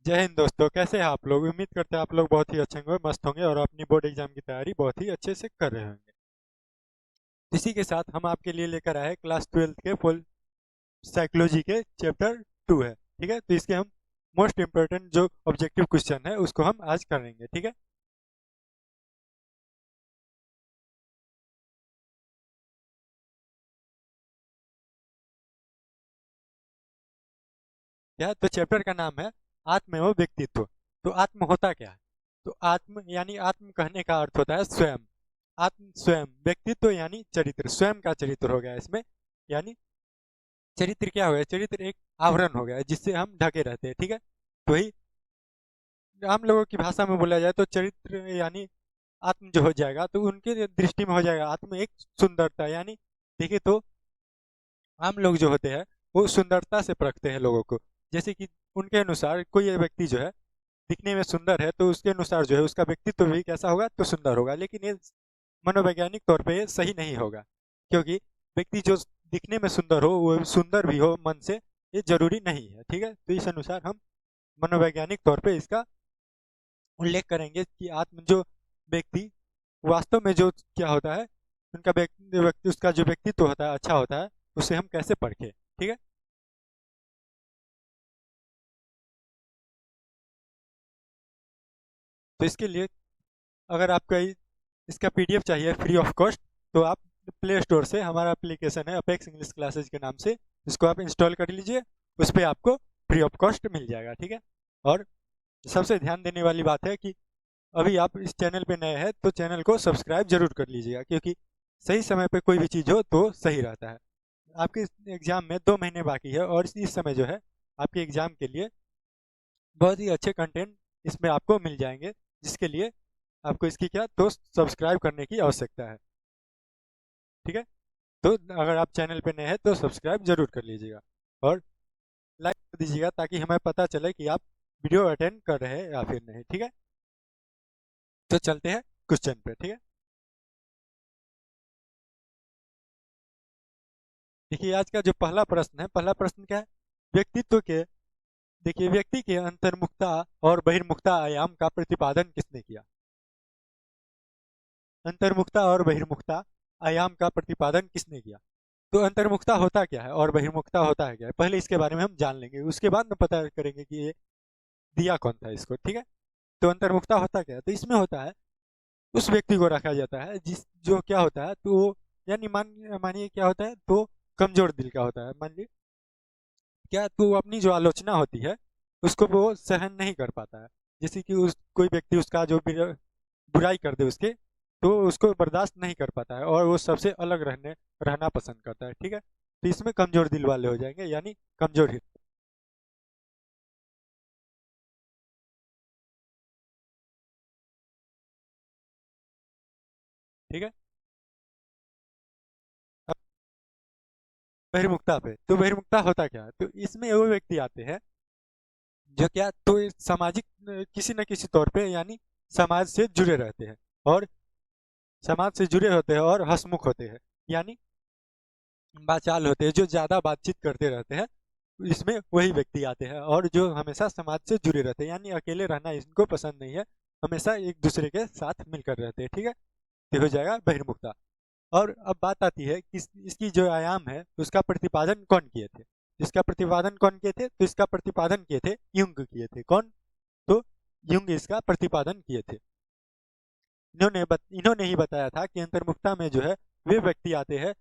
जय हिंद दोस्तों, कैसे हैं आप लोग। उम्मीद करते हैं आप लोग बहुत ही अच्छे होंगे, मस्त होंगे और अपनी बोर्ड एग्जाम की तैयारी बहुत ही अच्छे से कर रहे होंगे। इसी के साथ हम आपके लिए लेकर आए हैं क्लास 12 के फुल साइकोलॉजी के चैप्टर 2 है। ठीक है, तो इसके हम मोस्ट इम्पोर्टेंट जो ऑब्जेक्टिव क्वेश्चन है उसको हम आज करेंगे। ठीक है, क्या तो चैप्टर का नाम है आत्म एवं व्यक्तित्व। तो आत्म होता क्या है? तो आत्म यानी आत्म कहने का अर्थ होता है स्वयं। आत्म स्वयं, व्यक्तित्व यानी चरित्र, स्वयं का चरित्र हो गया इसमें। यानी चरित्र क्या हो गया? चरित्र एक आवरण हो गया जिससे हम ढके रहते हैं। ठीक है, तो ही हम लोगों की भाषा में बोला जाए तो चरित्र यानी आत्म जो हो जाएगा, तो उनके दृष्टि में हो जाएगा आत्म एक सुंदरता। यानी देखिए तो आम लोग जो होते हैं वो सुंदरता से परखते हैं लोगों को। जैसे कि उनके अनुसार कोई व्यक्ति जो है दिखने में सुंदर है, तो उसके अनुसार जो है उसका व्यक्तित्व भी कैसा होगा? तो सुंदर होगा। लेकिन ये मनोवैज्ञानिक तौर पे ये सही नहीं होगा, क्योंकि व्यक्ति जो दिखने में सुंदर हो वो सुंदर भी हो मन से, ये जरूरी नहीं है। ठीक है, तो इस अनुसार हम मनोवैज्ञानिक तौर पे इसका उल्लेख करेंगे कि आत्म जो व्यक्ति वास्तव में जो क्या होता है, उनका व्यक्ति उसका जो व्यक्तित्व होता है अच्छा होता है, उसे हम कैसे परखें। ठीक है, तो इसके लिए अगर आपका इसका पीडीएफ चाहिए फ्री ऑफ कॉस्ट, तो आप प्ले स्टोर से हमारा एप्लीकेशन है अपेक्स इंग्लिश क्लासेज के नाम से, इसको आप इंस्टॉल कर लीजिए। उस पर आपको फ्री ऑफ कॉस्ट मिल जाएगा। ठीक है, और सबसे ध्यान देने वाली बात है कि अभी आप इस चैनल पे नए हैं तो चैनल को सब्सक्राइब जरूर कर लीजिएगा, क्योंकि सही समय पे कोई भी चीज़ हो तो सही रहता है। आपके एग्जाम में 2 महीने बाकी है और इस समय जो है आपके एग्जाम के लिए बहुत ही अच्छे कंटेंट इसमें आपको मिल जाएंगे, जिसके लिए आपको इसकी क्या तो सब्सक्राइब करने की आवश्यकता है। ठीक है, तो अगर आप चैनल पे नए हैं तो सब्सक्राइब जरूर कर लीजिएगा और लाइक कर दीजिएगा, ताकि हमें पता चले कि आप वीडियो अटेंड कर रहे हैं या फिर नहीं। ठीक है, तो चलते हैं क्वेश्चन पे। ठीक है, देखिए आज का जो पहला प्रश्न है, पहला प्रश्न क्या है? व्यक्तित्व के देखिए व्यक्ति के अंतर्मुखता और बहिर्मुखता आयाम का प्रतिपादन किसने किया? अंतर्मुखता और बहिर्मुखता आयाम का प्रतिपादन किसने किया? तो अंतर्मुखता होता क्या है और बहिर्मुखता होता है क्या है, पहले इसके बारे में हम जान लेंगे, उसके बाद में पता करेंगे कि ये दिया कौन था इसको। ठीक है, तो अंतर्मुखता होता क्या है? तो इसमें होता है उस व्यक्ति को रखा जाता है जिस जो क्या होता है, तो वो यानी मानिए क्या होता है, तो कमजोर दिल का होता है। मान ली क्या, तो अपनी जो आलोचना होती है उसको वो सहन नहीं कर पाता है। जैसे कि उस कोई व्यक्ति उसका जो बुराई कर दे उसके, तो उसको बर्दाश्त नहीं कर पाता है और वो सबसे अलग रहना पसंद करता है। ठीक है, तो इसमें कमजोर दिल वाले हो जाएंगे, यानी कमजोर हित। ठीक है, अब बहिर्मुखता पे, तो बहिर्मुखता होता क्या है? तो इसमें वो व्यक्ति आते हैं जो क्या तो ये सामाजिक किसी न किसी तौर पे यानी समाज से जुड़े रहते हैं और समाज से जुड़े होते हैं और हंसमुख होते हैं, यानी बाचाल होते हैं, जो ज्यादा बातचीत करते रहते हैं। इसमें वही व्यक्ति आते हैं और जो हमेशा समाज से जुड़े रहते हैं, यानी अकेले रहना इनको पसंद नहीं है, हमेशा एक दूसरे के साथ मिलकर रहते हैं। ठीक है, ये हो जाएगा बहिर्मुखता। और अब बात आती है कि इसकी जो आयाम है उसका प्रतिपादन कौन किए थे? इसका प्रतिपादन कौन किए थे? तो इसका प्रतिपादन किए थे युंग किए थे। कौन? तो युंग इसका प्रतिपादन किए थे। इन्होंने ही बताया था कि अंतर्मुखता में जो है वे व्यक्ति आते हैं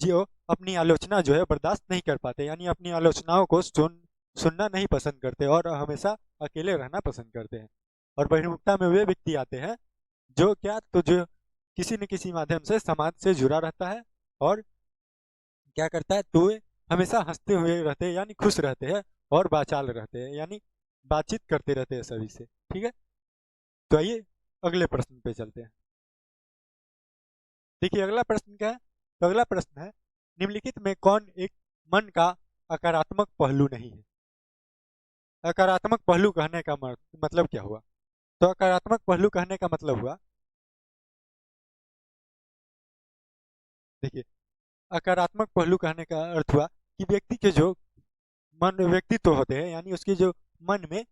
जो अपनी आलोचना जो है बर्दाश्त नहीं कर पाते, यानी अपनी आलोचनाओं को सुनना नहीं पसंद करते और हमेशा अकेले रहना पसंद करते हैं। और बहिर्मुखता में वे व्यक्ति आते हैं जो क्या तो जो किसी न किसी माध्यम से समाज से जुड़ा रहता है और क्या करता है, तो वे हमेशा हंसते हुए रहते हैं, यानी खुश रहते हैं और बाचाल रहते हैं, यानी बातचीत करते रहते हैं सभी से। ठीक है, तो आइए अगले प्रश्न पे चलते हैं। देखिए अगला प्रश्न क्या है? तो अगला प्रश्न है निम्नलिखित में कौन एक मन का अकारात्मक पहलू नहीं है? अकारात्मक पहलू कहने का मतलब क्या हुआ? तो अकारात्मक पहलू कहने का मतलब हुआ, देखिए अकारात्मक पहलू कहने का अर्थ हुआ कि व्यक्ति के जो मन व्यक्तित्व होते हैं, यानी उसके जो मन में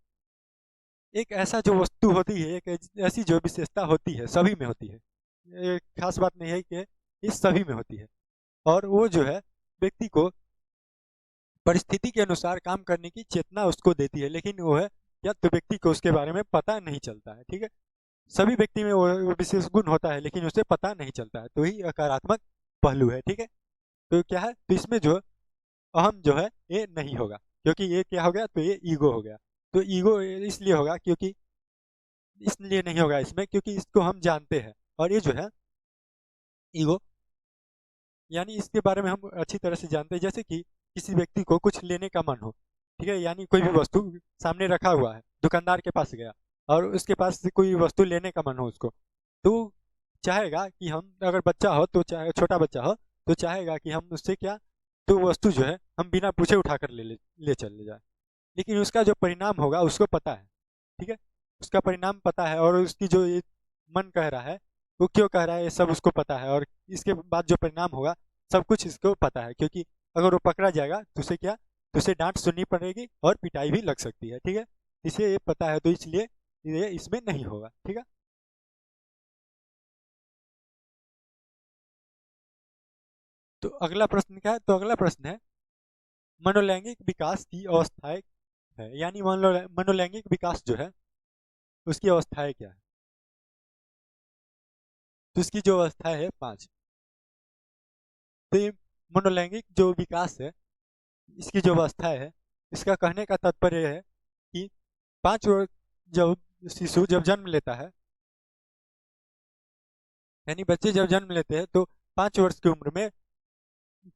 एक ऐसा जो वस्तु होती है, एक ऐसी जो विशेषता होती है, सभी में होती है। ये खास बात नहीं है कि इस सभी में होती है, और वो जो है व्यक्ति को परिस्थिति के अनुसार काम करने की चेतना उसको देती है, लेकिन वो है या तो व्यक्ति को उसके बारे में पता नहीं चलता है। ठीक है, सभी व्यक्ति में वो विशेष गुण होता है, लेकिन उसे पता नहीं चलता है, तो ही सकारात्मक पहलू है। ठीक है, तो क्या है, तो इसमें जो अहम जो है ये नहीं होगा, क्योंकि ये क्या हो गया, तो ये ईगो हो गया। तो ईगो इसलिए होगा क्योंकि, इसलिए नहीं होगा इसमें क्योंकि इसको हम जानते हैं, और ये जो है ईगो यानी इसके बारे में हम अच्छी तरह से जानते हैं। जैसे कि किसी व्यक्ति को कुछ लेने का मन हो, ठीक है, यानी कोई भी वस्तु सामने रखा हुआ है, दुकानदार के पास गया और उसके पास से कोई वस्तु लेने का मन हो उसको, तो चाहेगा कि हम, अगर बच्चा हो तो चाहे छोटा बच्चा हो तो चाहेगा कि हम उससे क्या, तो वस्तु जो है हम बिना पूछे उठा कर ले चले जाए। लेकिन उसका जो परिणाम होगा उसको पता है। ठीक है, उसका परिणाम पता है, और उसकी जो ये मन कह रहा है, वो क्यों कह रहा है, ये सब उसको पता है, और इसके बाद जो परिणाम होगा सब कुछ इसको पता है। क्योंकि अगर वो पकड़ा जाएगा तो उसे क्या, तो उसे डांट सुननी पड़ेगी और पिटाई भी लग सकती है। ठीक है, इसे ये पता है, तो इसलिए ये इसमें नहीं होगा। ठीक है, तो अगला प्रश्न क्या है, तो अगला प्रश्न है मनोलैंगिक विकास की अवस्थाएं है, यानी मनोलैंगिक विकास जो है उसकी अवस्थाएं क्या है। तो इसकी जो अवस्था है 5। तो ये मनोलैंगिक जो विकास है, इसकी जो अवस्था है, इसका कहने का तात्पर्य है कि 5 वर्ष, जब शिशु जब जन्म लेता है, यानी बच्चे जब जन्म लेते हैं, तो 5 वर्ष की उम्र में,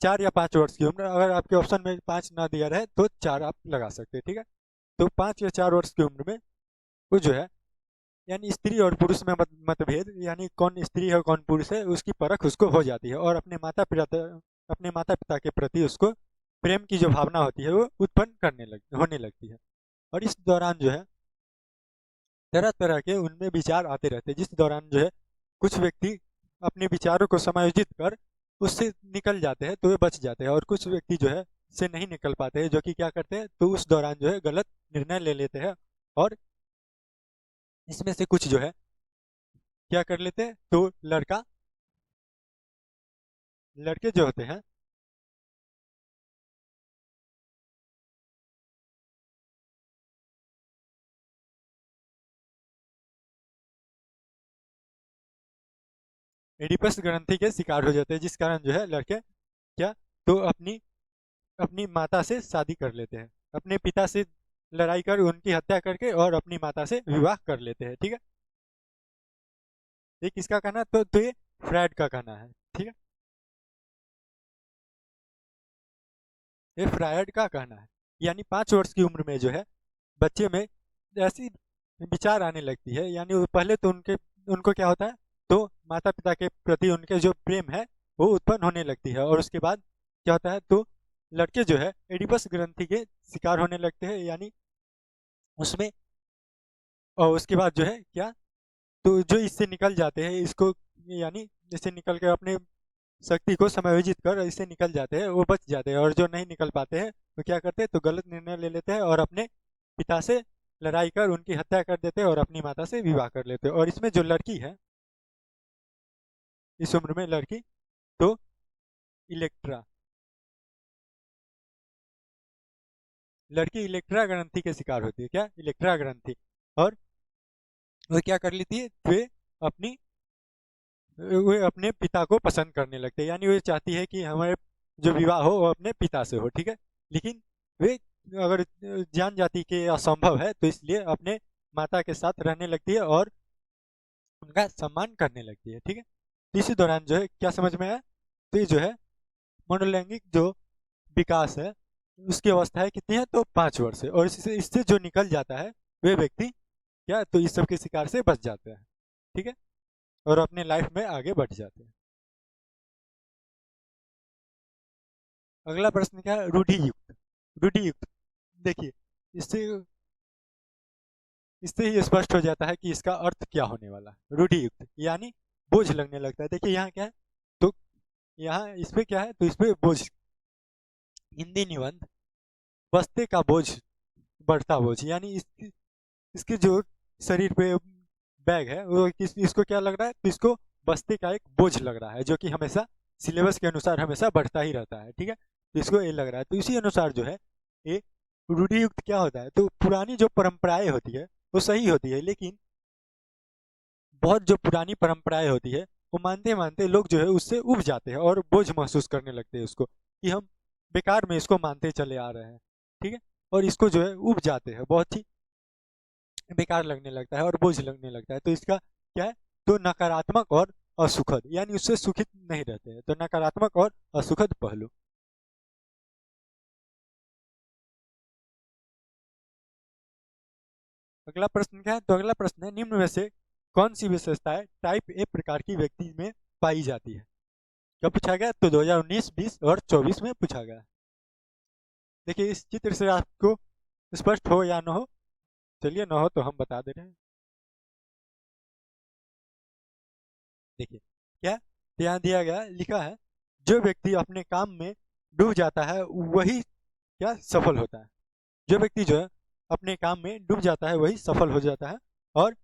4 या 5 वर्ष की उम्र, अगर आपके ऑप्शन में 5 ना दिया रहे तो 4 आप लगा सकते हैं। ठीक है, तो 5 या 4 वर्ष की उम्र में वो जो है, यानी स्त्री और पुरुष में मतभेद, यानी कौन स्त्री है और कौन पुरुष है, उसकी परख उसको हो जाती है, और अपने माता पिता के प्रति उसको प्रेम की जो भावना होती है वो उत्पन्न होने लगती है। और इस दौरान जो है तरह तरह के उनमें विचार आते रहते हैं, जिस दौरान जो है कुछ व्यक्ति अपने विचारों को समायोजित कर उससे निकल जाते हैं तो वे बच जाते हैं, और कुछ व्यक्ति जो है से नहीं निकल पाते हैं, जो कि क्या करते हैं, तो उस दौरान जो है गलत निर्णय ले लेते हैं, और इसमें से कुछ जो है क्या कर लेते हैं, तो लड़के जो होते हैं, एडिपस ग्रंथि के शिकार हो जाते हैं, जिस कारण जो है लड़के क्या, तो अपनी अपनी माता से शादी कर लेते हैं, अपने पिता से लड़ाई कर उनकी हत्या करके और अपनी माता से विवाह कर लेते हैं। ठीक है, ये किसका कहना है, तो ये फ्रायड का कहना है। ठीक है, ये फ्रायड का कहना है, यानी 5 वर्ष की उम्र में जो है बच्चे में ऐसी विचार आने लगती है, यानी वो पहले तो उनको क्या होता है, तो माता पिता के प्रति उनके जो प्रेम है वो उत्पन्न होने लगती है, और उसके बाद क्या होता है, तो लड़के जो है एडिपस ग्रंथि के शिकार होने लगते हैं, यानी उसमें, और उसके बाद जो है क्या, तो जो इससे निकल जाते हैं इसको, यानी इससे निकल के अपने शक्ति को समायोजित कर इससे निकल जाते हैं, वो बच जाते हैं, और जो नहीं निकल पाते हैं वो क्या करते हैं, तो गलत निर्णय ले लेते हैं और अपने पिता से लड़ाई कर उनकी हत्या कर देते हैं और अपनी माता से विवाह कर लेते हैं। और इसमें जो लड़की है, इस उम्र में लड़की, तो इलेक्ट्रा, लड़की इलेक्ट्रा ग्रंथि के शिकार होती है, क्या, इलेक्ट्रा ग्रंथि, और वो क्या कर लेती है, अपनी वे अपने पिता को पसंद करने लगते हैं, यानी वे चाहती है कि हमारे जो विवाह हो वो अपने पिता से हो। ठीक है, लेकिन वे अगर जान जाती कि ये असंभव है, तो इसलिए अपने माता के साथ रहने लगती है और उनका सम्मान करने लगती है। ठीक है, तो इसी दौरान जो है क्या समझ में आया, तो ये जो है मनोलैंगिक जो विकास है उसकी अवस्थाएं कितनी है, तो 5 वर्ष है, और इससे इससे जो निकल जाता है वे व्यक्ति क्या, तो इस सब के शिकार से बच जाते हैं। ठीक है, और अपने लाइफ में आगे बढ़ जाते हैं। अगला प्रश्न क्या है, रूढ़ियुक्त। रूढ़ियुक्त, देखिए, इससे इससे ही स्पष्ट हो जाता है कि इसका अर्थ क्या होने वाला है। रूढ़ियुक्त यानी बोझ लगने लगता है। देखिए यहाँ क्या है, तो यहाँ इस पे क्या है, तो इस पे बोझ, हिंदी निबंध, बस्ते का बोझ, बढ़ता बोझ, यानी इस इसके जो शरीर पे बैग है वो इसको क्या लग रहा है, तो इसको बस्ते का एक बोझ लग रहा है, जो कि हमेशा सिलेबस के अनुसार हमेशा बढ़ता ही रहता है, ठीक है। तो इसको ये लग रहा है, तो इसी अनुसार जो है ये रूढ़ियुक्त क्या होता है, तो पुरानी जो परंपराएं होती है वो सही होती है, लेकिन बहुत जो पुरानी परंपराएं होती है वो मानते मानते लोग जो है उससे उब जाते हैं और बोझ महसूस करने लगते हैं उसको, कि हम बेकार में इसको मानते चले आ रहे हैं, ठीक है। और इसको जो है उब जाते हैं, बहुत ही बेकार लगने लगता है और बोझ लगने लगता है। तो इसका क्या है, तो नकारात्मक और असुखद, यानी उससे सुखित नहीं रहते हैं, तो नकारात्मक और असुखद पहलू। अगला प्रश्न क्या है, तो अगला प्रश्न है निम्न में से कौन सी विशेषताएं टाइप ए प्रकार की व्यक्ति में पाई जाती है। कब पूछा गया, तो 2019, 20 और 24 में पूछा गया। देखिए इस चित्र से आपको स्पष्ट हो या न हो, चलिए न हो तो हम बता दे रहे हैं। देखिए क्या ध्यान दिया गया, लिखा है जो व्यक्ति अपने काम में डूब जाता है वही क्या सफल होता है। जो व्यक्ति जो है अपने काम में डूब जाता है वही सफल हो जाता है, और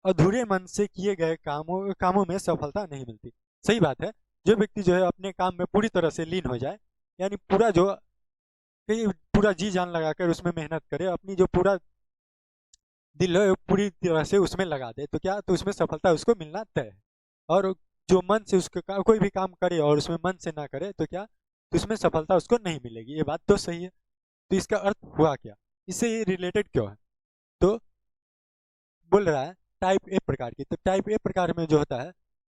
अधूरे मन से किए गए कामों कामों में सफलता नहीं मिलती। सही बात है, जो व्यक्ति जो है अपने काम में पूरी तरह से लीन हो जाए, यानी पूरा जो कहीं पूरा जी जान लगाकर उसमें मेहनत करे, अपनी जो पूरा दिल है वो पूरी तरह से उसमें लगा दे, तो क्या, तो उसमें सफलता उसको मिलना तय है। और जो मन से उसके कोई भी काम करे और उसमें मन से ना करे, तो क्या, तो उसमें सफलता उसको नहीं मिलेगी। ये बात तो सही है। तो इसका अर्थ हुआ क्या, इससे ये रिलेटेड क्यों है, तो बोल रहा है टाइप ए प्रकार की, तो टाइप ए प्रकार में जो होता है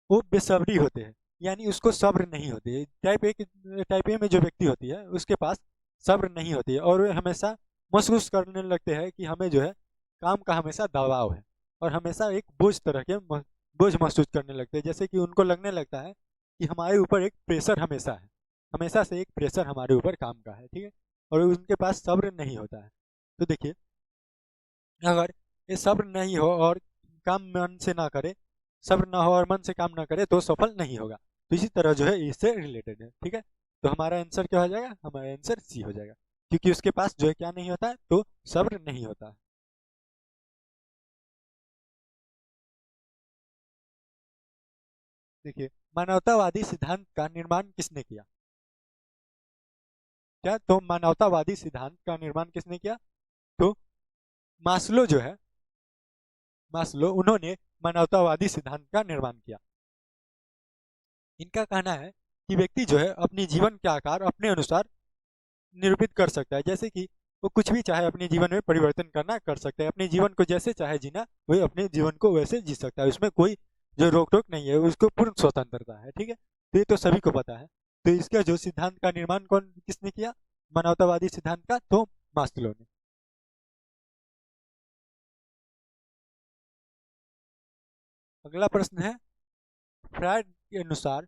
वो बेसब्री होते हैं, यानी उसको सब्र नहीं होती है। टाइप ए में जो व्यक्ति होती है उसके पास सब्र नहीं होती है, और वे हमेशा महसूस करने लगते हैं कि हमें जो है काम का हमेशा दबाव है, और हमेशा एक बोझ तरह के बोझ महसूस करने लगते हैं, जैसे कि उनको लगने लगता है कि हमारे ऊपर एक प्रेशर हमेशा है, हमेशा से एक प्रेशर हमारे ऊपर काम का है, ठीक है। और उनके पास सब्र नहीं होता है। तो देखिए अगर ये सब्र नहीं हो और काम मन से ना करे, सब्र ना हो और मन से काम ना करे, तो सफल नहीं होगा। तो इसी तरह जो है इससे रिलेटेड है, ठीक है। तो हमारा आंसर क्या हो जाएगा, हमारा आंसर सी हो जाएगा, क्योंकि उसके पास जो है क्या नहीं होता है, तो सब्र नहीं होता है। देखिए मानवतावादी सिद्धांत का निर्माण किसने किया, क्या, तो मानवतावादी सिद्धांत का निर्माण किसने किया, तो मास्लो जो है, मास्लो उन्होंने मानवतावादी सिद्धांत का निर्माण किया। इनका कहना है कि व्यक्ति जो है अपनी जीवन के आकार अपने अनुसार निरूपित कर सकता है, जैसे कि वो कुछ भी चाहे अपने जीवन में परिवर्तन करना कर सकता है, अपने जीवन को जैसे चाहे जीना वही अपने जीवन को वैसे जी सकता है, उसमें कोई जो रोक टोक नहीं है, उसको पूर्ण स्वतंत्रता है, ठीक है। तो ये तो सभी को पता है। तो इसका जो सिद्धांत का निर्माण कौन किसने किया, मानवतावादी सिद्धांत का, तो मास्लो ने। अगला प्रश्न है फ्रायड के अनुसार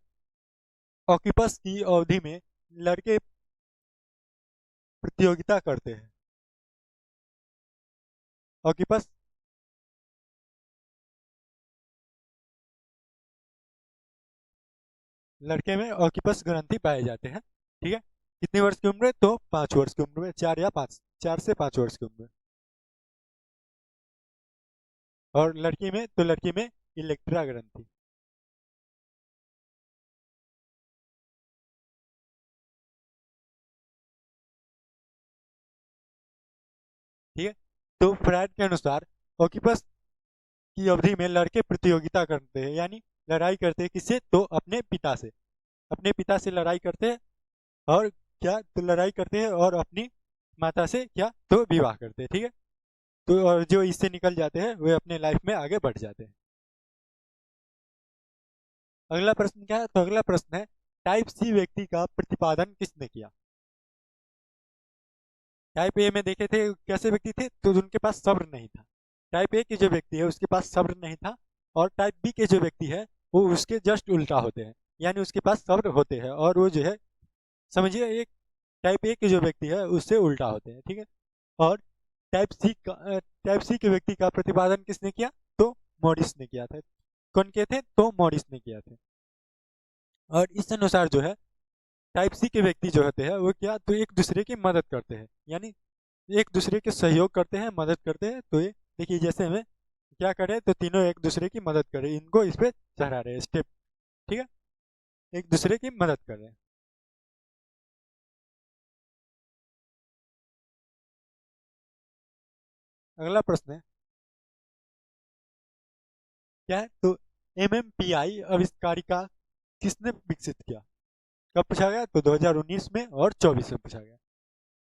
ऑक्यूपस की अवधि में लड़के प्रतियोगिता करते हैं। ऑक्यूपस, लड़के में ऑक्यूपस ग्रंथि पाए जाते हैं, ठीक है। कितनी वर्ष की उम्र है, तो 5 वर्ष की उम्र में, 4 या 5, 4 से 5 वर्ष की उम्र में। और लड़की में, तो लड़की में इलेक्ट्रा ग्रंथि, ठीक है। तो फ्रायड के अनुसार ऑक्यूपस की अवधि में लड़के प्रतियोगिता करते हैं, यानी लड़ाई करते हैं, किससे, तो अपने पिता से, अपने पिता से लड़ाई करते हैं, और क्या, तो लड़ाई करते हैं और अपनी माता से क्या, तो विवाह करते हैं, ठीक है। तो और जो इससे निकल जाते हैं वे अपने लाइफ में आगे बढ़ जाते हैं। अगला प्रश्न क्या है, तो अगला प्रश्न है टाइप सी व्यक्ति का प्रतिपादन किसने किया। टाइप ए में देखे थे कैसे व्यक्ति थे, तो उनके पास सब्र नहीं था। टाइप ए के जो व्यक्ति है उसके पास सब्र नहीं था, और टाइप बी के जो व्यक्ति है वो उसके जस्ट उल्टा होते हैं, यानी उसके पास सब्र होते हैं और वो जो है समझिए एक टाइप ए के जो व्यक्ति है उससे उल्टा होते हैं, ठीक है। और टाइप सी के व्यक्ति का प्रतिपादन किसने किया, तो मॉरिस ने किया था। कौन किए थे, तो मॉरिस ने किया था। और इस अनुसार जो है टाइप सी के व्यक्ति जो होते हैं वो क्या, तो एक दूसरे की मदद करते हैं, यानी एक दूसरे के सहयोग करते हैं, मदद करते हैं, तो ये देखिए जैसे में क्या करें, तो तीनों एक दूसरे की मदद करें, इनको इस पे चढ़ा रहे हैं स्टेप। ठीक है, एक दूसरे की मदद कर रहे हैं। अगला प्रश्न है क्या है, तो एमएमपीआई आविष्कारिका किसने विकसित किया? कब पूछा गया? तो 2019 में और 24 में पूछा गया।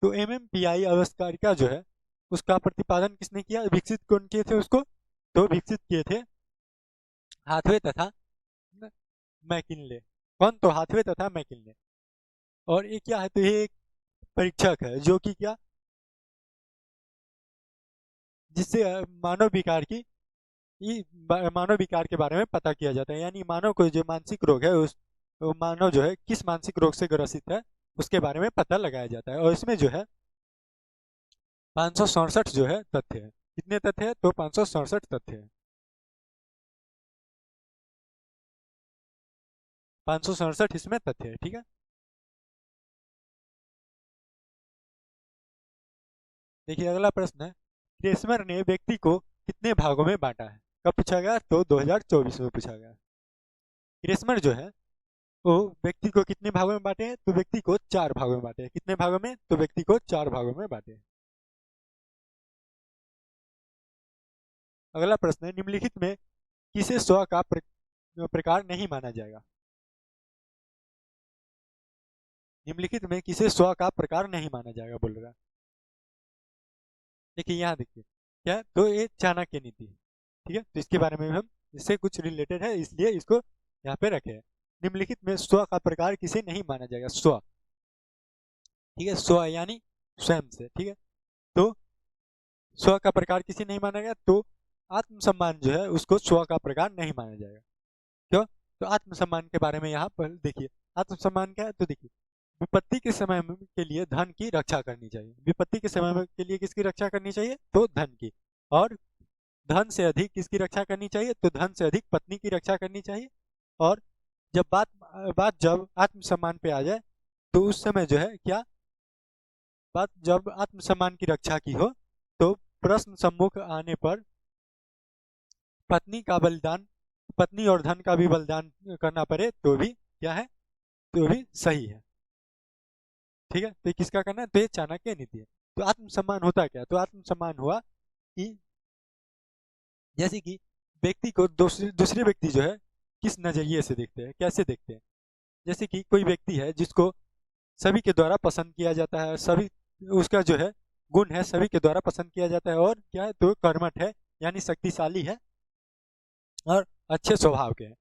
तो एमएमपीआई आविष्कारिका जो है उसका प्रतिपादन किसने किया, विकसित कौन किए थे उसको? तो विकसित किए थे हाथवे तथा मैकिनले। कौन? तो हाथवे तथा मैकिनले। और ये क्या है, तो ये एक परीक्षक है जो कि क्या, जिससे मानव विकार की मानव विकार के बारे में पता किया जाता है, यानी मानव को जो मानसिक रोग है उस वो मानव जो है किस मानसिक रोग से ग्रसित है उसके बारे में पता लगाया जाता है। और इसमें जो है 567 जो है तथ्य है। कितने तथ्य है? तो 567 तथ्य है। 567 इसमें तथ्य है। ठीक है, देखिए अगला प्रश्न है, क्रेसमर ने व्यक्ति को कितने भागों में बांटा है? कब पूछा गया? तो 2024 में पूछा गया। क्रेसमर जो है वो व्यक्ति को कितने भागों में बांटे हैं? तो व्यक्ति को 4 भागों में बांटे हैं। कितने भागों में? तो व्यक्ति को 4 भागों में बांटे हैं। अगला प्रश्न है, निम्नलिखित में किसे स्व का प्रकार नहीं माना जाएगा? निम्नलिखित में किसे स्व का प्रकार नहीं माना जाएगा बोल रहा है। देखिए यहाँ देखिए क्या है? तो ये चाणक्य नीति है। ठीक है, तो इसके बारे में हम, इससे कुछ रिलेटेड है इसलिए इसको यहाँ पे रखे हैं। निम्नलिखित में स्व का प्रकार किसे नहीं माना जाएगा? स्व। ठीक है, स्व यानी स्वयं से। ठीक है, तो स्व का प्रकार किसे नहीं माना गया? तो आत्मसम्मान जो है उसको स्व का प्रकार नहीं माना जाएगा। क्यों? तो आत्मसम्मान के बारे में यहाँ पर देखिए, आत्मसम्मान क्या है? तो देखिए विपत्ति के समय के लिए धन की रक्षा करनी चाहिए। विपत्ति के समय के लिए किसकी रक्षा करनी चाहिए? तो धन की। और धन से अधिक किसकी रक्षा करनी चाहिए? तो धन से अधिक पत्नी की रक्षा करनी चाहिए। और जब बात बात जब आत्मसम्मान पे आ जाए तो उस समय जो है क्या, बात जब आत्मसम्मान की रक्षा की हो तो प्रश्न सम्मुख आने पर पत्नी का बलिदान, पत्नी और धन का भी बलिदान करना पड़े तो भी क्या है, तो भी सही है। ठीक है, तो ये किसका करना है? तो ये चाणक्य नीति है। तो आत्मसम्मान होता क्या? तो आत्मसम्मान हुआ कि जैसे कि व्यक्ति को दूसरे दूसरे व्यक्ति जो है किस नजरिए से देखते हैं, कैसे देखते हैं। जैसे कि कोई व्यक्ति है जिसको सभी के द्वारा पसंद किया जाता है, सभी उसका जो है गुण है सभी के द्वारा पसंद किया जाता है, और क्या है, तो कर्मठ है यानी शक्तिशाली है और अच्छे स्वभाव के हैं।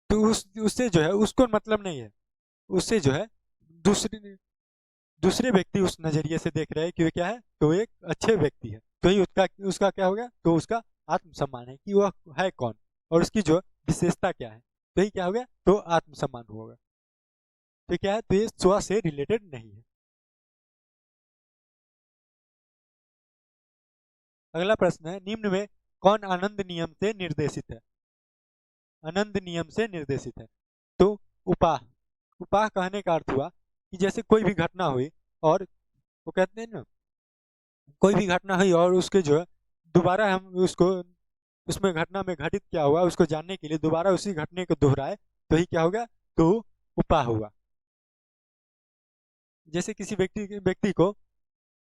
तो उससे जो है उसको मतलब नहीं है, उससे जो है दूसरे दूसरे व्यक्ति उस नजरिए से देख रहे हैं कि वो क्या है, तो एक अच्छे व्यक्ति है। तो ही उसका उसका क्या हो गया, तो उसका आत्मसम्मान है कि वह है कौन और उसकी जो विशेषता क्या है, तो ही क्या हो गया, तो आत्मसम्मान होगा। तो क्या है, तो ये स्व से रिलेटेड नहीं है। अगला प्रश्न है, निम्न में कौन आनंद नियम से निर्देशित है? आनंद नियम से निर्देशित है तो उपाह। उपाह कहने का अर्थ हुआ कि जैसे कोई भी घटना हुई और वो कहते हैं ना, कोई भी घटना हुई और उसके जो है दोबारा हम उसको, उसमें घटना में घटित क्या हुआ उसको जानने के लिए दोबारा उसी घटने को दोहराए तो ही क्या होगा, तो उपाह हुआ। जैसे किसी व्यक्ति को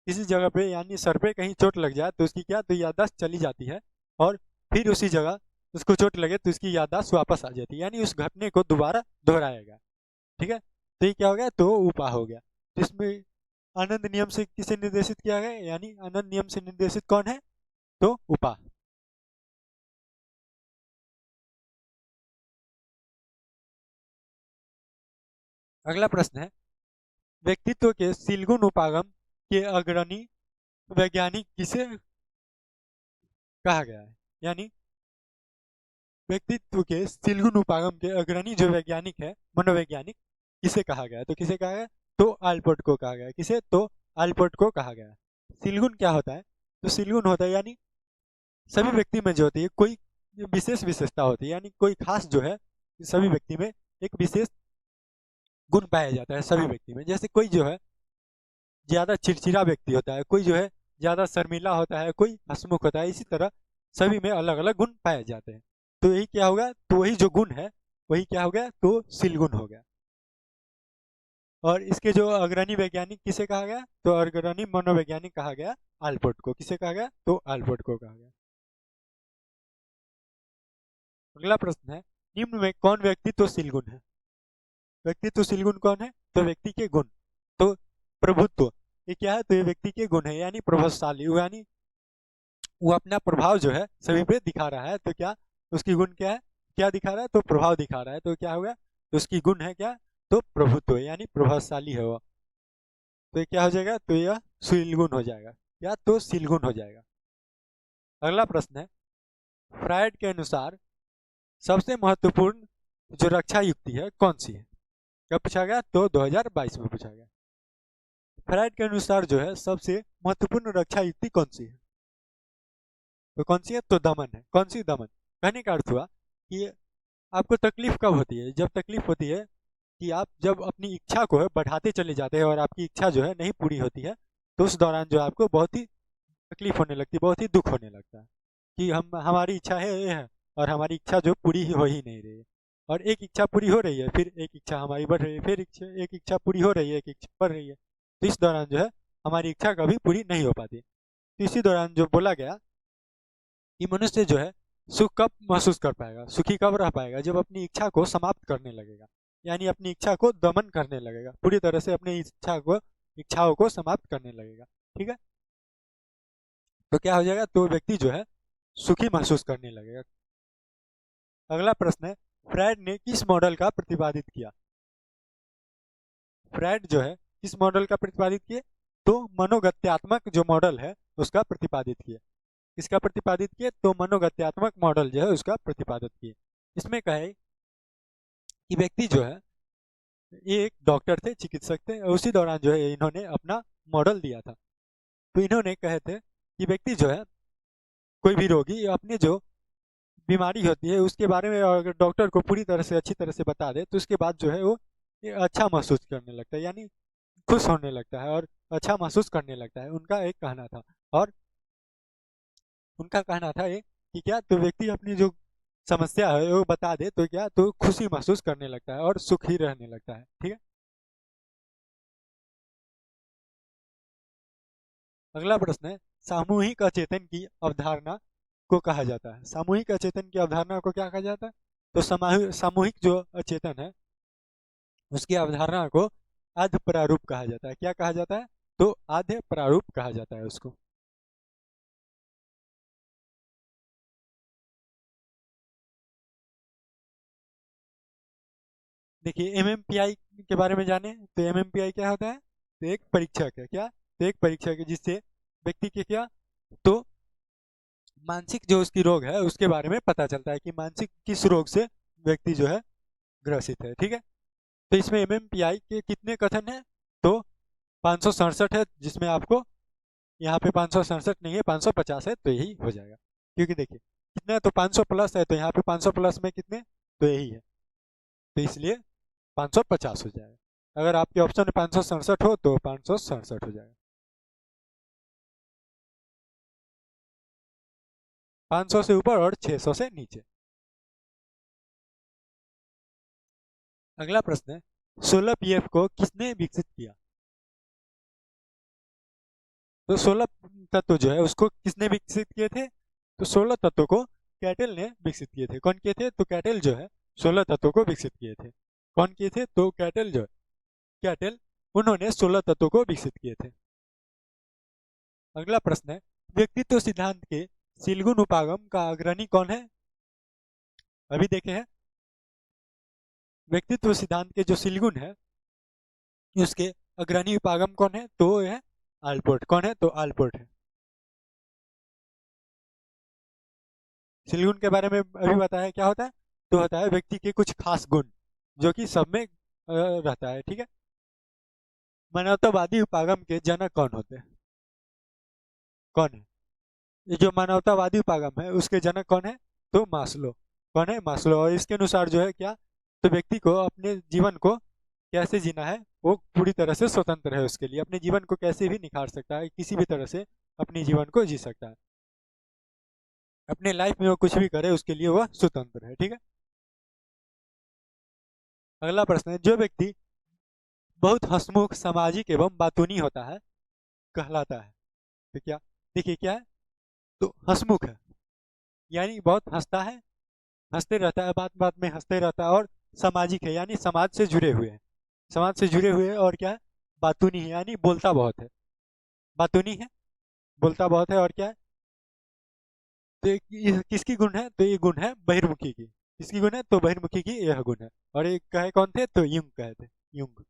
किसी जगह पे यानी सर पे कहीं चोट लग जाए तो उसकी क्या, तो याददाश्त चली जाती है और फिर उसी जगह उसको चोट लगे तो उसकी याददाश्त वापस आ जाती है, यानी उस घटने को दोबारा दोहराएगा। ठीक है, तो ये क्या हो गया, तो उपा हो गया। तो इसमें आनंद नियम से किसे निर्देशित किया गया, यानी आनंद नियम से निर्देशित कौन है, तो उपा। अगला प्रश्न है, व्यक्तित्व के सिलगुण उपागम के अग्रणी वैज्ञानिक किसे कहा गया है? यानी व्यक्तित्व के सिलगुण उपागम के अग्रणी जो वैज्ञानिक है, मनोवैज्ञानिक, किसे कहा गया है? तो किसे कहा गया, तो अल्बर्ट को कहा गया। किसे, तो अल्बर्ट को कहा गया। सिलगुण क्या होता है, तो सिलगुण होता है यानी सभी व्यक्ति में जो होती है कोई विशेष विशेषता होती है, यानी कोई खास जो है सभी व्यक्ति में एक विशेष गुण पाया जाता है सभी व्यक्ति में। जैसे कोई जो है ज्यादा चिड़चिड़ा व्यक्ति होता है, कोई जो है ज़्यादा शर्मीला होता है, कोई हंसमुख होता है। इसी तरह सभी में अलग अलग गुण पाए जाते हैं। तो यही क्या होगा, तो वही जो गुण है वही क्या हो गया, तो शील गुण हो गया। और इसके जो अग्रणी वैज्ञानिक किसे कहा गया, तो अग्रणी मनोवैज्ञानिक कहा गया आल्पोर्ट को। किसे कहा गया, तो आल्पोर्ट को कहा गया। अगला प्रश्न है, निम्न में कौन व्यक्तित्वशील गुण है। व्यक्तित्वशील गुण कौन है, तो व्यक्ति के गुण। तो प्रभुत्व, ये क्या है, तो ये व्यक्ति के गुण है, यानी प्रभावशाली, यानी वो अपना प्रभाव जो है सभी पे दिखा रहा है। तो क्या उसकी गुण क्या है, क्या दिखा रहा है, तो प्रभाव दिखा रहा है। तो क्या होगा, तो उसकी गुण है क्या, तो प्रभुत्व, यानी प्रभावशाली है वो। तो ये क्या हो जाएगा, तो यह शील गुण हो जाएगा, या तो शील गुण हो जाएगा। अगला प्रश्न है, फ्रायड के अनुसार सबसे महत्वपूर्ण जो रक्षा युक्ति है कौन सी है। कब पूछा गया, तो 2022 में पूछा गया। फ्रायड के अनुसार जो है सबसे महत्वपूर्ण रक्षा युक्ति कौन सी है, तो कौन सी है, तो दमन है। कौन सी, दमन। कहने का अर्थ हुआ कि आपको तकलीफ कब होती है, जब तकलीफ होती है कि आप जब अपनी इच्छा को है बढ़ाते चले जाते हैं और आपकी इच्छा जो है नहीं पूरी होती है, तो उस दौरान जो आपको बहुत ही तकलीफ होने लगती है, बहुत ही दुख होने लगता है कि हम हमारी इच्छा है ये है और हमारी इच्छा जो पूरी ही हो ही नहीं रही है। और एक इच्छा पूरी हो रही है, फिर एक इच्छा हमारी बढ़ रही है, फिर एक इच्छा पूरी हो रही है, एक इच्छा बढ़ रही है। तो इस दौरान जो है हमारी इच्छा कभी पूरी नहीं हो पाती। तो इसी दौरान जो बोला गया कि मनुष्य जो है सुख कब महसूस कर पाएगा, सुखी कब रह पाएगा, जब अपनी इच्छा को समाप्त करने लगेगा, यानी अपनी इच्छा को दमन करने लगेगा, पूरी तरह से अपनी इच्छाओं को समाप्त करने लगेगा। ठीक है, तो क्या हो जाएगा, तो व्यक्ति जो है सुखी महसूस करने लगेगा। अगला प्रश्न है, फ्रायड ने किस मॉडल का प्रतिपादित किया। फ्रायड जो है किस मॉडल का प्रतिपादित किए, तो मनोगत्यात्मक जो मॉडल है उसका प्रतिपादित किए। किसका प्रतिपादित किए, तो मनोगत्यात्मक मॉडल जो है उसका प्रतिपादित किए। इसमें कहे कि व्यक्ति जो है ये एक डॉक्टर थे, चिकित्सक थे, और उसी दौरान जो है इन्होंने अपना मॉडल दिया था। तो इन्होंने कहे थे कि व्यक्ति जो है कोई भी रोगी अपने जो बीमारी होती है उसके बारे में अगर डॉक्टर को पूरी तरह से अच्छी तरह से बता दे, तो उसके बाद जो है वो ये अच्छा महसूस करने लगता है, यानी खुश होने लगता है और अच्छा महसूस करने लगता है, उनका एक कहना था। और उनका कहना था ये कि क्या, तो व्यक्ति अपनी जो समस्या है वो बता दे, तो क्या, तो खुशी महसूस करने लगता है और सुखी रहने लगता है। ठीक है, अगला प्रश्न है, सामूहिक अचेतन की अवधारणा को कहा जाता है। सामूहिक अचेतन की अवधारणा को क्या कहा जाता है, तो सामूहिक जो अचेतन है उसकी अवधारणा को आद्य प्रारूप कहा जाता है। क्या कहा जाता है, तो आद्य प्रारूप कहा जाता है उसको। देखिए, एमएमपीआई के बारे में जाने, तो एमएमपीआई क्या होता है, तो एक परीक्षक है। क्या, तो एक परीक्षक है जिससे व्यक्ति के क्या, तो मानसिक जो उसकी रोग है उसके बारे में पता चलता है कि मानसिक किस रोग से व्यक्ति जो है ग्रसित है। ठीक है, तो इसमें एमएमपीआई के कितने कथन है, तो 567 है, जिसमें आपको यहाँ पे 567 नहीं है, 550 है, तो यही हो जाएगा। क्योंकि देखिए कितना है, तो 500 प्लस है, तो यहाँ पे 500 प्लस में कितने, तो यही है, तो इसलिए 550 हो जाएगा। अगर आपके ऑप्शन में 567 हो तो 567 हो जाएगा। 500 से ऊपर और 600 से नीचे। अगला प्रश्न है, 16 पीएफ को किसने विकसित किया। तो 16 तत्व जो है उसको किसने विकसित किए थे, तो 16 तत्वों को कैटल ने विकसित किए थे। कौन किए थे, तो कैटल जो है 16 तत्वों को विकसित किए थे। कौन किए थे, तो कैटल जो है, कैटल, उन्होंने 16 तत्वों को विकसित किए थे। अगला प्रश्न है, व्यक्तित्व सिद्धांत के सिलगुण उपागम का अग्रणी कौन है। अभी देखे हैं, व्यक्तित्व सिद्धांत के जो सिलगुण है उसके अग्रणी उपागम कौन है, तो वो है आल्पोर्ट। कौन है, तो आल्पोर्ट है। सिलगुण के बारे में अभी बताया क्या होता है, तो होता है व्यक्ति के कुछ खास गुण जो कि सब में रहता है। ठीक है, मानवतावादी उपागम के जनक कौन होते हैं, कौन है, ये जो मानवतावादी उपागम है उसके जनक कौन है, तो मास्लो। कौन है, मास्लो। और इसके अनुसार जो है क्या, तो व्यक्ति को अपने जीवन को कैसे जीना है वो पूरी तरह से स्वतंत्र है, उसके लिए अपने जीवन को कैसे भी निखार सकता है, किसी भी तरह से अपने जीवन को जी सकता है, अपने लाइफ में वो कुछ भी करे उसके लिए वह स्वतंत्र है। ठीक है, अगला प्रश्न है, जो व्यक्ति बहुत हंसमुख, सामाजिक एवं बातूनी होता है कहलाता है। तो क्या, देखिए क्या है, तो हंसमुख है यानी बहुत हंसता है, हंसते रहता है, बात बात में हंसते रहता है, और सामाजिक है यानी समाज से जुड़े हुए हैं, समाज से जुड़े हुए हैं, और क्या है, बातूनी है यानी बोलता बहुत है, बातूनी है, बोलता बहुत है, और क्या है, तो ये किसकी गुण है, तो ये गुण है बहिर्मुखी की। किसकी गुण है, तो बहिर्मुखी की यह गुण है। और ये कहे कौन थे, तो युंग कहे थे, युंग,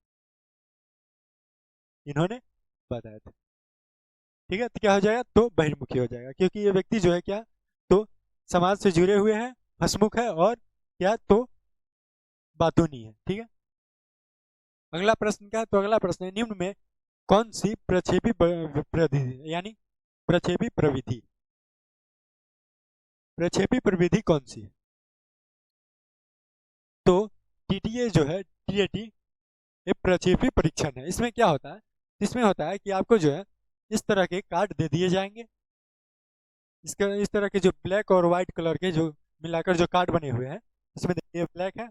इन्होंने बताया था। ठीक है, तो क्या हो जाएगा, तो बहिर्मुखी हो जाएगा, क्योंकि ये व्यक्ति जो है क्या, तो समाज से जुड़े हुए हैं, हंसमुख है, और क्या, तो बातूनी है। ठीक है, अगला प्रश्न क्या है, तो अगला प्रश्न है, निम्न में कौन सी प्रक्षेपी प्रविधि यानी प्रक्षेपी प्रविधि, प्रक्षेपी प्रविधि कौन सी है, तो टीटीए जो है, टीएटी, ये प्रक्षेपी परीक्षण है। इसमें क्या होता है, इसमें होता है कि आपको जो है इस तरह के कार्ड दे दिए जाएंगे, इसका इस तरह के जो ब्लैक और व्हाइट कलर के जो मिलाकर जो कार्ड बने हुए हैं, इसमें देखिए ब्लैक है,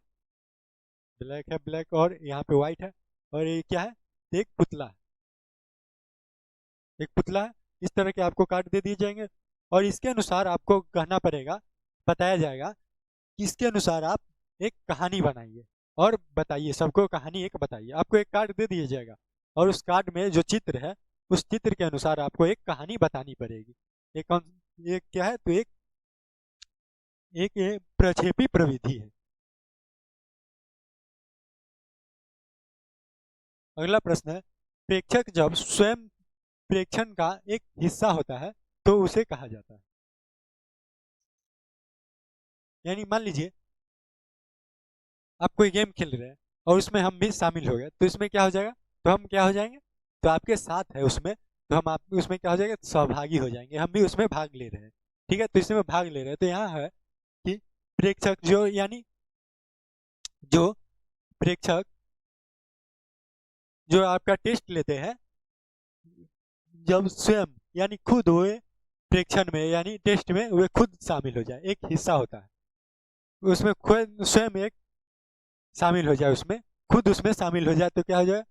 ब्लैक है, ब्लैक और यहाँ पे व्हाइट है, और ये क्या है, एक पुतला है, एक पुतला है। इस तरह के आपको कार्ड दे दिए जाएंगे, और इसके अनुसार आपको कहना पड़ेगा, बताया जाएगा कि इसके अनुसार आप एक कहानी बनाइए और बताइए, सबको कहानी एक बताइए। आपको एक कार्ड दे दिया जाएगा, और उस कार्ड में जो चित्र है, उस चित्र के अनुसार आपको एक कहानी बतानी पड़ेगी। एक कौन, एक क्या है, तो एक ये प्रक्षेपी प्रविधि है। अगला प्रश्न है, प्रेक्षक जब स्वयं प्रेक्षण का एक हिस्सा होता है तो उसे कहा जाता है। यानी मान लीजिए आप कोई गेम खेल रहे हैं और उसमें हम भी शामिल हो गए, तो इसमें क्या हो जाएगा, तो हम क्या हो जाएंगे, तो आपके साथ है उसमें, तो हम आप उसमें क्या हो जाएगा, सहभागी हो जाएंगे, हम भी उसमें भाग ले रहे हैं। ठीक है, तो इसमें भाग ले रहे हैं, तो यहाँ है कि प्रेक्षक जो यानी जो प्रेक्षक जो आपका टेस्ट लेते हैं, जब स्वयं यानी खुद हुए प्रेक्षण में यानी टेस्ट में वे खुद शामिल हो जाए, एक हिस्सा होता है उसमें, खुद स्वयं एक शामिल हो जाए उसमें, खुद उसमें शामिल हो जाए, तो क्या हो जाए,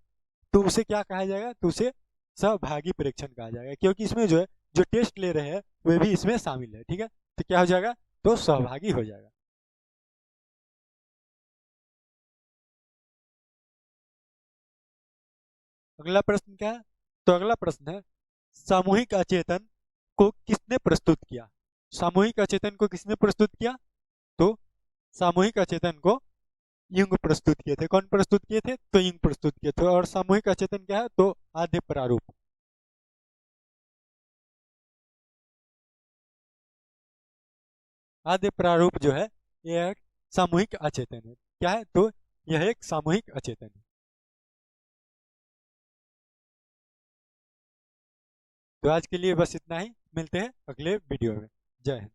तो उसे क्या कहा जाएगा, तो उसे सहभागी परीक्षण कहा जाएगा, क्योंकि इसमें जो है जो टेस्ट ले रहे हैं वे भी इसमें शामिल है। ठीक है, तो क्या हो जाएगा, तो सहभागी हो जाएगा। अगला प्रश्न क्या है, तो अगला प्रश्न है, सामूहिक अचेतन को किसने प्रस्तुत किया। सामूहिक अचेतन को किसने प्रस्तुत किया, तो सामूहिक अचेतन को युंग प्रस्तुत किए थे। कौन प्रस्तुत किए थे, तो युंग प्रस्तुत किए थे। और सामूहिक अचेतन क्या है, तो आद्य प्रारूप, आद्य प्रारूप जो है यह एक सामूहिक अचेतन है। क्या है, तो यह एक सामूहिक अचेतन है। तो आज के लिए बस इतना ही, मिलते हैं अगले वीडियो में। जय हिंद।